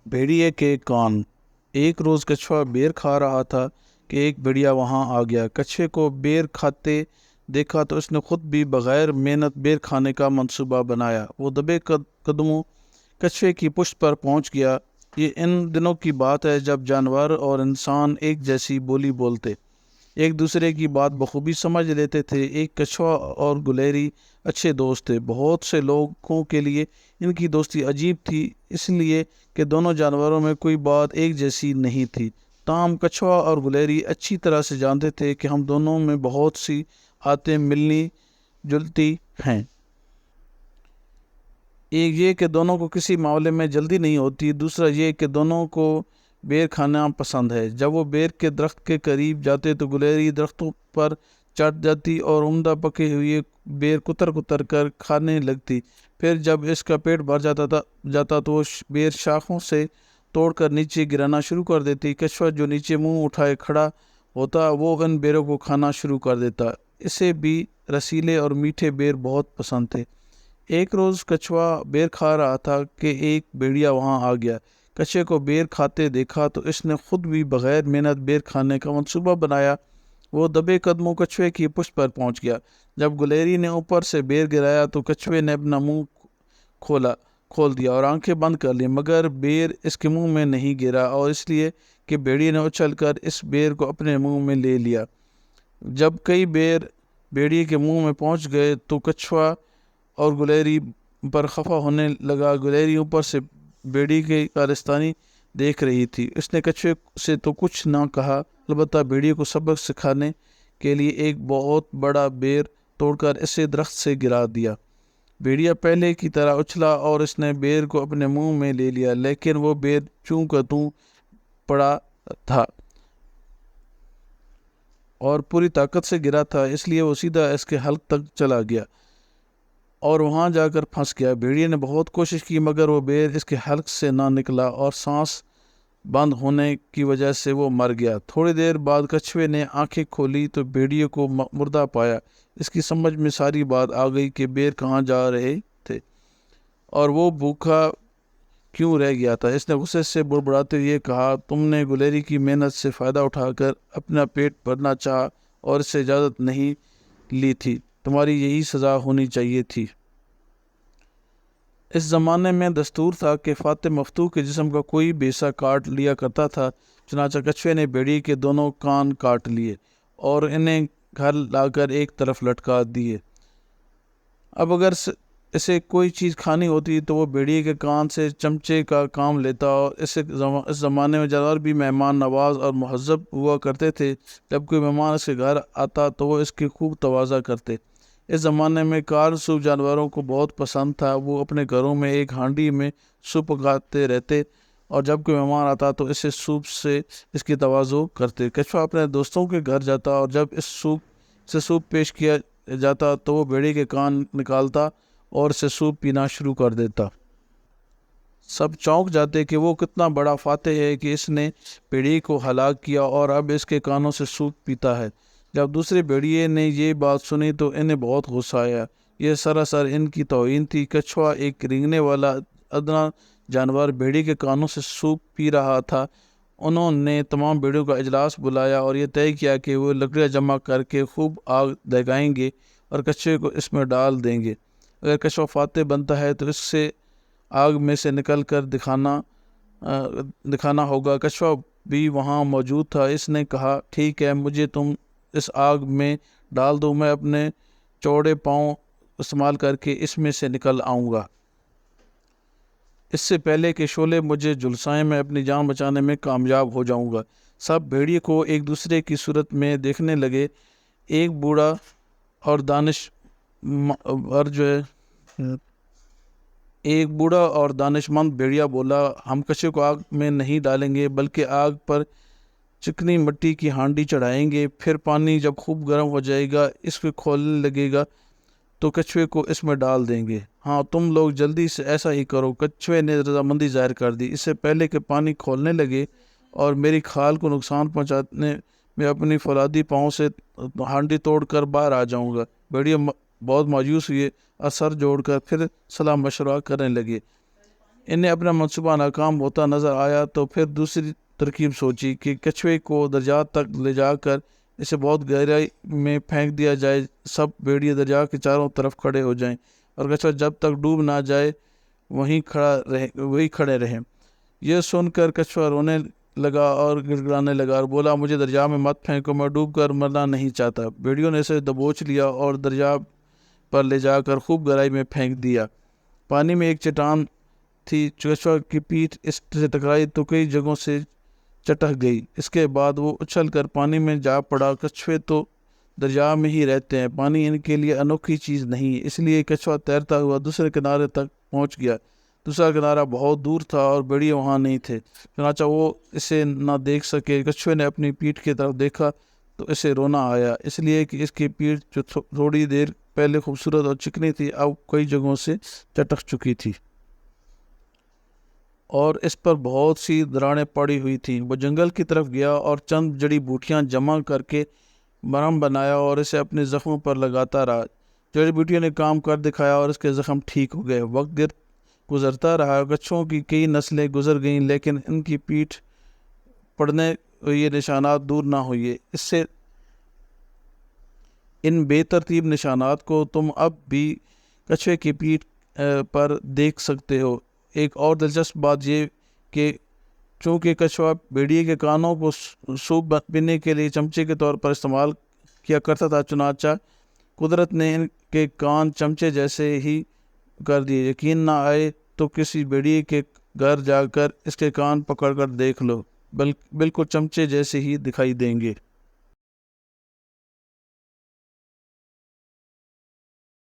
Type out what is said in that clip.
भेड़िए के कान। एक रोज़ कछुआ बेर खा रहा था कि एक भेड़िया वहाँ आ गया। कछुए को बेर खाते देखा तो उसने खुद भी बगैर मेहनत बेर खाने का मंसूबा बनाया। वो दबे कदमों कछुए की पुष्ट पर पहुँच गया। ये इन दिनों की बात है जब जानवर और इंसान एक जैसी बोली बोलते, एक दूसरे की बात बखूबी समझ लेते थे। एक कछुआ और गुलेरी अच्छे दोस्त थे। बहुत से लोगों के लिए इनकी दोस्ती अजीब थी, इसलिए कि दोनों जानवरों में कोई बात एक जैसी नहीं थी। ताहम कछुआ और गुलेरी अच्छी तरह से जानते थे कि हम दोनों में बहुत सी आदतें मिलनी जुलती हैं। एक ये कि दोनों को किसी मामले में जल्दी नहीं होती, दूसरा ये कि दोनों को बेर खाना पसंद है। जब वो बेर के दरख्त के करीब जाते तो गुलेरी दरख्तों पर चढ़ जाती और उम्दा पके हुए बेर कुतर कुतर कर खाने लगती। फिर जब इसका पेट भर जाता तो वो बेर शाखों से तोड़कर नीचे गिराना शुरू कर देती। कछुआ जो नीचे मुंह उठाए खड़ा होता वो इन बेरों को खाना शुरू कर देता। इसे भी रसीले और मीठे बेर बहुत पसंद थे। एक रोज़ कछुआ बेर खा रहा था कि एक भेड़िया वहाँ आ गया। कछुए को बेर खाते देखा तो इसने खुद भी बगैर मेहनत बेर खाने का मंसूबा बनाया। वो दबे कदमों कछुए की पुष्ट पर पहुँच गया। जब गुलेरी ने ऊपर से बेर गिराया तो कछुए ने अपना मुंह खोला खोल दिया और आंखें बंद कर ली, मगर बेर इसके मुंह में नहीं गिरा, और इसलिए कि भेड़िए ने उछलकर इस बेर को अपने मुंह में ले लिया। जब कई बेर भेड़िए के मुंह में पहुंच गए तो कछुआ और गुलेरी पर खफा होने लगा। गुलेरी ऊपर से भेड़ी की कारस्तानी देख रही थी। उसने कछुए से तो कुछ ना कहा, अलबत्ता भेड़िए को सबक सिखाने के लिए एक बहुत बड़ा बेर तोड़कर इसे दरख्त से गिरा दिया। भेड़िया पहले की तरह उछला और इसने बेर को अपने मुंह में ले लिया, लेकिन वो बेर चूं का तूं पड़ा था और पूरी ताकत से गिरा था, इसलिए वो सीधा इसके हल्क तक चला गया और वहां जाकर फंस गया। भेड़िए ने बहुत कोशिश की, मगर वो बेर इसके हल्क से ना निकला और सांस बंद होने की वजह से वो मर गया। थोड़ी देर बाद कछुए ने आंखें खोली तो भेड़िए को मुर्दा पाया। इसकी समझ में सारी बात आ गई कि बेर कहाँ जा रहे थे और वो भूखा क्यों रह गया था। इसने गुस्से से बुड़बुड़ाते हुए कहा, तुमने गुलेरी की मेहनत से फ़ायदा उठाकर अपना पेट भरना चाहा और इससे इजाज़त नहीं ली थी। तुम्हारी यही सज़ा होनी चाहिए थी। इस ज़माने में दस्तूर था कि फ़ाते मफ्तूह के जिस्म का कोई भी हिस्सा काट लिया करता था। चुनांचे कछुए ने भेड़िए के दोनों कान काट लिए और इन्हें घर लाकर एक तरफ लटका दिए। अब अगर इसे कोई चीज़ खानी होती तो वो भेड़िए के कान से चमचे का काम लेता, और इस ज़माने में जानवर भी मेहमान नवाज और महज़्ज़ब हुआ करते थे। जब कोई मेहमान इसके घर आता तो वो इसकी खूब तवाज़ा करते। इस ज़माने में कार सूप जानवरों को बहुत पसंद था। वो अपने घरों में एक हांडी में सूप पकाते रहते और जब कोई मेहमान आता तो इसे सूप से इसकी तवाज़ो करते। कछुआ अपने दोस्तों के घर जाता और जब इस सूप पेश किया जाता तो वो भेड़िए के कान निकालता और से सूप पीना शुरू कर देता। सब चौंक जाते कि वो कितना बड़ा फातेह है कि इसने भेड़िए को हलाक किया और अब इसके कानों से सूप पीता है। जब दूसरे भेड़िए ने ये बात सुनी तो इन्हें बहुत गुस्सा आया। यह सरासर इनकी तौहीन थी। कछुआ एक रेंगने वाला अदना जानवर भेड़िए के कानों से सूप पी रहा था। उन्होंने तमाम भेड़ियों का इजलास बुलाया और ये तय किया कि वो लकड़ियाँ जमा करके खूब आग लगाएंगे और कछुए को इसमें डाल देंगे। अगर कछुआ फातेह बनता है तो इससे आग में से निकल कर दिखाना होगा। कछुआ भी वहाँ मौजूद था। इसने कहा, ठीक है, मुझे तुम इस आग में डाल दो, मैं अपने चौड़े पाँव इस्तेमाल करके इसमें से निकल आऊँगा। इससे पहले कि शोले मुझे झुलसाएं मैं अपनी जान बचाने में कामयाब हो जाऊंगा। सब भेड़िए को एक दूसरे की सूरत में देखने लगे। एक बूढ़ा और दानिशमंद भेड़िया बोला, हम कछुए को आग में नहीं डालेंगे बल्कि आग पर चिकनी मिट्टी की हांडी चढ़ाएंगे। फिर पानी जब खूब गर्म हो जाएगा, इसको खोलने लगेगा तो कछुए को इसमें डाल देंगे। हाँ, तुम लोग जल्दी से ऐसा ही करो। कछुए ने रजामंदी जाहिर कर दी। इससे पहले कि पानी खोलने लगे और मेरी खाल को नुकसान पहुंचाने में अपनी फौलादी पाँव से हांडी तोड़कर बाहर आ जाऊंगा। भेड़िए बहुत मायूस हुए और सर जोड़कर फिर सलाह मशवरा करने लगे। انہیں اپنا منصوبہ ناکام ہوتا نظر آیا تو پھر دوسری ترکیب سوچی کہ کچھوے کو دریا تک لے جا کر اسے بہت گہرائی میں پھینک دیا جائے، سب بھیڑیے دریا کے چاروں طرف کھڑے ہو جائیں اور کچھوا جب تک ڈوب نہ جائے وہی کھڑے رہیں۔ یہ سن کر کچھوا رونے لگا اور گڑ گڑانے لگا اور بولا، مجھے دریا میں مت پھینکو، میں ڈوب کر مرنا نہیں چاہتا۔ بھیڑیوں نے اسے دبوچ لیا اور دریا پر لے جا کر خوب گہرائی میں پھینک دیا۔ پانی میں ایک چٹان تھی، کچھوا کی پیٹھ اس سے ٹکرائی تو کئی جگہوں سے چٹک گئی۔ اس کے بعد وہ اچھل کر پانی میں جا پڑا۔ کچھوے تو دریا میں ہی رہتے ہیں، پانی ان کے لیے انوکھی چیز نہیں، اس لیے کچھوا تیرتا ہوا دوسرے کنارے تک پہنچ گیا۔ دوسرا کنارہ بہت دور تھا اور بھیڑیے وہاں نہیں تھے، چنانچہ وہ اسے نہ دیکھ سکے۔ کچھوے نے اپنی پیٹھ کی طرف دیکھا تو اسے رونا آیا، اس لیے کہ اس کی پیٹھ جو تھوڑی دیر پہلے خوبصورت اور چکنی تھی اب کئی جگہوں سے چٹک چکی تھی اور اس پر بہت سی دراڑیں پڑی ہوئی تھیں۔ وہ جنگل کی طرف گیا اور چند جڑی بوٹیاں جمع کر کے مرہم بنایا اور اسے اپنے زخموں پر لگاتا رہا۔ جڑی بوٹیوں نے کام کر دکھایا اور اس کے زخم ٹھیک ہو گئے۔ وقت گزرتا رہا، کچھووں کی کئی نسلیں گزر گئیں لیکن ان کی پیٹھ پڑنے یہ نشانات دور نہ ہوئے۔ اس سے ان بے ترتیب نشانات کو تم اب بھی کچھوے کی پیٹھ پر دیکھ سکتے ہو۔ ایک اور دلچسپ بات یہ کہ چونکہ کچھوا بھیڑیے کے کانوں کو سوپ پینے کے لیے چمچے کے طور پر استعمال کیا کرتا تھا، چنانچہ قدرت نے ان کے کان چمچے جیسے ہی کر دیے۔ یقین نہ آئے تو کسی بھیڑیے کے گھر جا کر اس کے کان پکڑ کر دیکھ لو، بالکل چمچے جیسے ہی دکھائی دیں گے۔